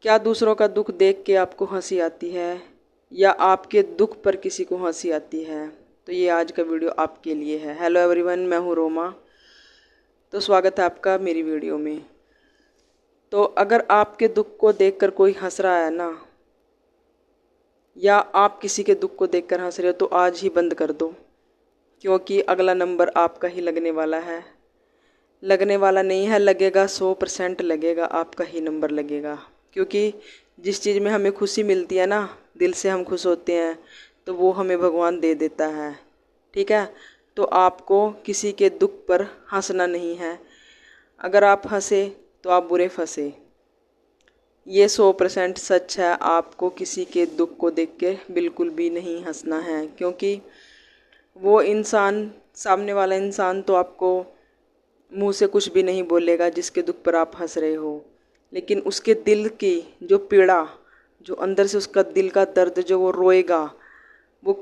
क्या दूसरों का दुख देख के आपको हंसी आती है या आपके दुख पर किसी को हंसी आती है? तो ये आज का वीडियो आपके लिए है। हेलो एवरीवन, मैं हूँ रोमा। तो स्वागत है आपका मेरी वीडियो में। तो अगर आपके दुख को देखकर कोई हंस रहा है ना, या आप किसी के दुख को देखकर हंस रहे हो, तो आज ही बंद कर दो, क्योंकि अगला नंबर आपका ही लगने वाला है। लगने वाला नहीं है, लगेगा, 100% लगेगा, आपका ही नंबर लगेगा। क्योंकि जिस चीज़ में हमें खुशी मिलती है ना, दिल से हम खुश होते हैं, तो वो हमें भगवान दे देता है। ठीक है, तो आपको किसी के दुख पर हंसना नहीं है। अगर आप हंसे तो आप बुरे फंसे। ये 100% सच है। आपको किसी के दुख को देख के बिल्कुल भी नहीं हंसना है, क्योंकि वो इंसान, सामने वाला इंसान तो आपको मुंह से कुछ भी नहीं बोलेगा जिसके दुख पर आप हंस रहे हो, लेकिन उसके दिल की जो पीड़ा, जो अंदर से उसका दिल का दर्द, जो वो रोएगा, वो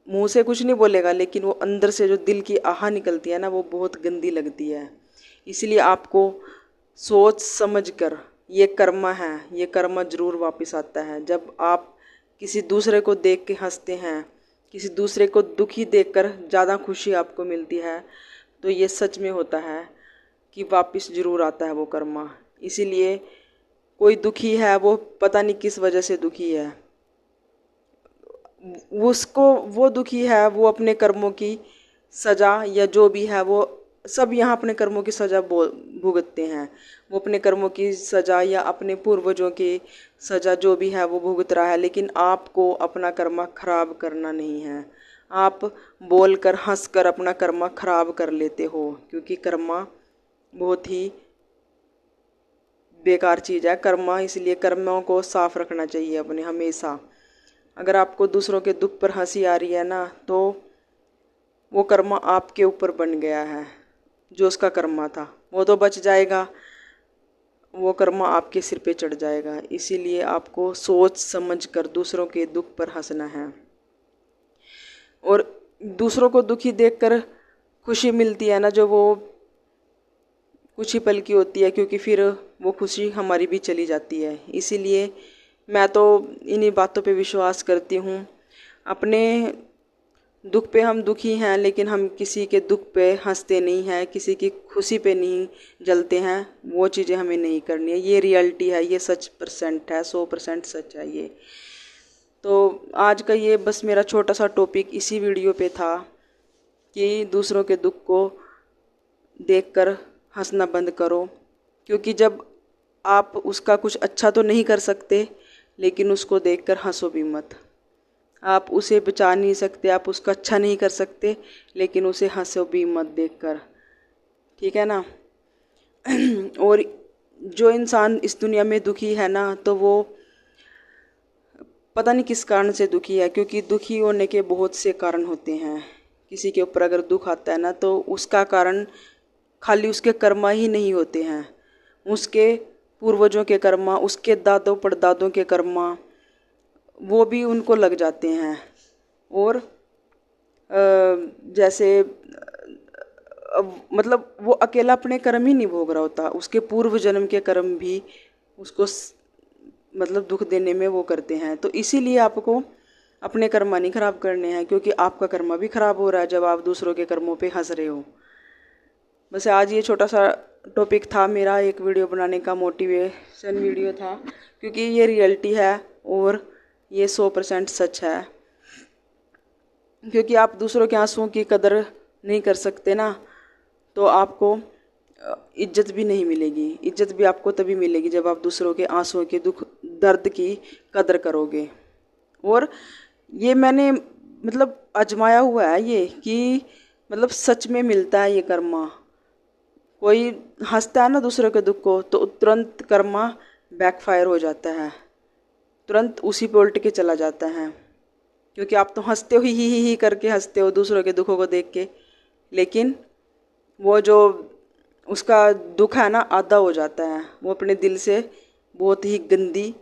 मुंह से कुछ नहीं बोलेगा, लेकिन वो अंदर से जो दिल की आह निकलती है ना, वो बहुत गंदी लगती है। इसलिए आपको सोच समझ कर, ये कर्मा है, ये कर्मा ज़रूर वापस आता है। जब आप किसी दूसरे को देख के हंसते हैं, किसी दूसरे को दुखी देखकर ज़्यादा खुशी आपको मिलती है, तो ये सच में होता है कि वापस ज़रूर आता है वो कर्मा। इसीलिए कोई दुखी है, वो पता नहीं किस वजह से दुखी है, उसको वो दुखी है, वो अपने कर्मों की सज़ा या जो भी है, वो सब यहाँ अपने कर्मों की सज़ा भुगतते हैं। वो अपने कर्मों की सज़ा या अपने पूर्वजों की सज़ा जो भी है वो भुगत रहा है, लेकिन आपको अपना कर्मा खराब करना नहीं है। आप बोलकर हंसकर अपना कर्मा खराब कर लेते हो, क्योंकि कर्मा बहुत ही बेकार चीज़ है कर्मा। इसलिए कर्मों को साफ रखना चाहिए अपने हमेशा। अगर आपको दूसरों के दुख पर हंसी आ रही है ना, तो वो कर्मा आपके ऊपर बन गया है। जो उसका कर्मा था वो तो बच जाएगा, वो कर्मा आपके सिर पे चढ़ जाएगा। इसीलिए आपको सोच समझ कर दूसरों के दुख पर हंसना है। और दूसरों को दुखी देखकर खुशी मिलती है ना, जो वो कुछ ही पल की होती है, क्योंकि फिर वो खुशी हमारी भी चली जाती है। इसीलिए मैं तो इन्हीं बातों पे विश्वास करती हूँ। अपने दुख पे हम दुखी हैं, लेकिन हम किसी के दुख पे हंसते नहीं हैं, किसी की खुशी पे नहीं जलते हैं। वो चीज़ें हमें नहीं करनी है। ये रियलिटी है, ये सच परसेंट है, 100% सच है ये। तो आज का ये बस मेरा छोटा सा टॉपिक इसी वीडियो पे था कि दूसरों के दुख को देखकर हंसना बंद करो। क्योंकि जब आप उसका कुछ अच्छा तो नहीं कर सकते, लेकिन उसको देखकर हंसो भी मत। आप उसे बचा नहीं सकते, आप उसका अच्छा नहीं कर सकते, लेकिन उसे हंसो भी मत देखकर। ठीक है ना? और जो इंसान इस दुनिया में दुखी है ना, तो वो पता नहीं किस कारण से दुखी है, क्योंकि दुखी होने के बहुत से कारण होते हैं। किसी के ऊपर अगर दुख आता है ना, तो उसका कारण खाली उसके कर्मा ही नहीं होते हैं। उसके पूर्वजों के कर्मा, उसके दादों परदादों के कर्मा, वो भी उनको लग जाते हैं। और जैसे मतलब वो अकेला अपने कर्म ही नहीं भोग रहा होता, उसके पूर्व जन्म के कर्म भी उसको मतलब दुख देने में वो करते हैं। तो इसीलिए आपको अपने कर्मा नहीं खराब करने हैं, क्योंकि आपका कर्मा भी खराब हो रहा है जब आप दूसरों के कर्मों पे हंस रहे हो। बस आज ये छोटा सा टॉपिक था मेरा, एक वीडियो बनाने का मोटिवेशन वीडियो था, क्योंकि ये रियलिटी है और ये 100% सच है। क्योंकि आप दूसरों के आंसुओं की कदर नहीं कर सकते ना, तो आपको इज्जत भी नहीं मिलेगी। इज्जत भी आपको तभी मिलेगी जब आप दूसरों के आंसुओं के दुख दर्द की कदर करोगे। और ये मैंने मतलब आजमाया हुआ है ये, कि मतलब सच में मिलता है ये कर्मा। कोई हंसता है ना दूसरों के दुख को, तो तुरंत कर्मा बैकफायर हो जाता है, तुरंत उसी पे उल्ट के चला जाता है। क्योंकि आप तो हंसते हो, ही करके हंसते हो दूसरों के दुखों को देख के, लेकिन वो जो उसका दुख है ना, आधा हो जाता है। वो अपने दिल से बहुत ही गंदी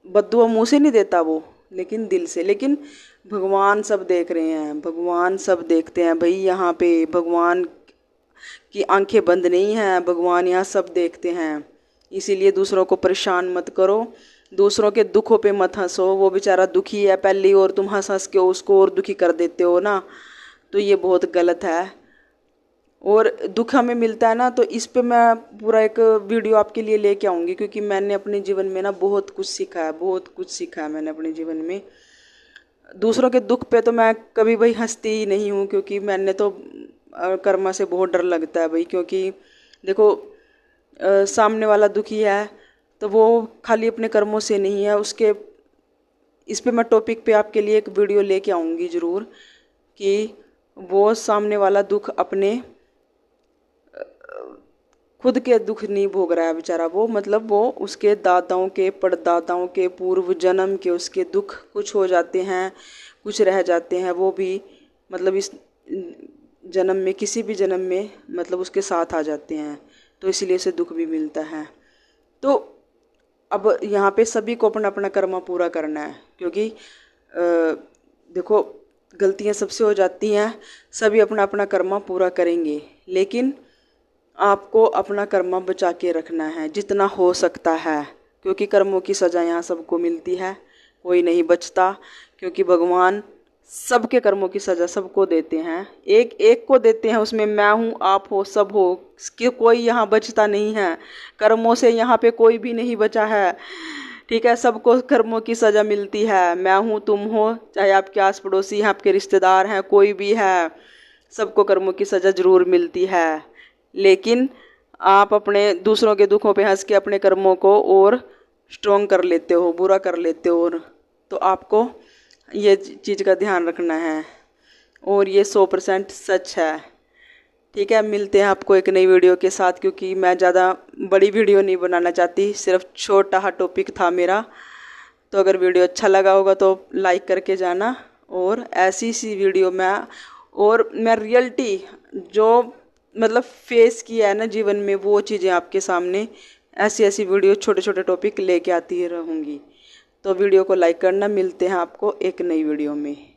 बद्दुआ मुंह से नहीं देता वो, लेकिन दिल से। लेकिन भगवान सब देख रहे हैं, भगवान सब देखते हैं भाई। यहाँ पे भगवान की आंखें बंद नहीं हैं, भगवान यहाँ सब देखते हैं। इसीलिए दूसरों को परेशान मत करो, दूसरों के दुखों पे मत हंसो। वो बेचारा दुखी है पहले और तुम हंस हंस के उसको और दुखी कर देते हो ना, तो ये बहुत गलत है। और दुख हमें मिलता है ना, तो इस पे मैं पूरा एक वीडियो आपके लिए लेके आऊँगी, क्योंकि मैंने अपने जीवन में ना बहुत कुछ सीखा है, बहुत कुछ सीखा है मैंने अपने जीवन में। दूसरों के दुख पे तो मैं कभी भाई हंसती ही नहीं हूँ, क्योंकि मैंने तो कर्मा से बहुत डर लगता है भाई। क्योंकि देखो सामने वाला दुखी है तो वो खाली अपने कर्मों से नहीं है, उसके इस पे मैं टॉपिक पे आपके लिए एक वीडियो लेके आऊँगी ज़रूर, कि वो सामने वाला दुख अपने खुद के दुख नहीं भोग रहा है बेचारा, वो मतलब वो उसके दादाओं के परदादाओं के पूर्व जन्म के उसके दुख कुछ हो जाते हैं, कुछ रह जाते हैं, वो भी मतलब इस जन्म में किसी भी जन्म में मतलब उसके साथ आ जाते हैं, तो इसलिए उसे दुख भी मिलता है। तो अब यहाँ पे सभी को अपना अपना कर्म पूरा करना है, क्योंकि देखो गलतियाँ सबसे हो जाती हैं, सभी अपना अपना कर्म पूरा करेंगे, लेकिन आपको अपना कर्म बचा के रखना है जितना हो सकता है, क्योंकि कर्मों की सज़ा यहाँ सबको मिलती है, कोई नहीं बचता। क्योंकि भगवान सबके कर्मों की सज़ा सबको देते हैं, एक एक को देते हैं, उसमें मैं हूँ, आप हो, सब हो, कि कोई यहाँ बचता नहीं है। कर्मों से यहाँ पे कोई भी नहीं बचा है, ठीक है। सबको कर्मों की सज़ा मिलती है, मैं हूँ, तुम हो, चाहे आपके आस पड़ोसी हैं, आपके रिश्तेदार हैं, कोई भी है, सबको कर्मों की सज़ा ज़रूर मिलती है। लेकिन आप अपने दूसरों के दुखों पे हंस के अपने कर्मों को और स्ट्रॉन्ग कर लेते हो, बुरा कर लेते हो, और तो आपको ये चीज़ का ध्यान रखना है, और ये 100% सच है, ठीक है। मिलते हैं आपको एक नई वीडियो के साथ, क्योंकि मैं ज़्यादा बड़ी वीडियो नहीं बनाना चाहती, सिर्फ छोटा सा टॉपिक था मेरा। तो अगर वीडियो अच्छा लगा होगा तो लाइक करके जाना, और ऐसी सी वीडियो मैं रियलिटी जो मतलब फेस किया है ना जीवन में, वो चीज़ें आपके सामने ऐसी ऐसी वीडियो छोटे छोटे टॉपिक लेके आती रहूँगी। तो वीडियो को लाइक करना, मिलते हैं आपको एक नई वीडियो में।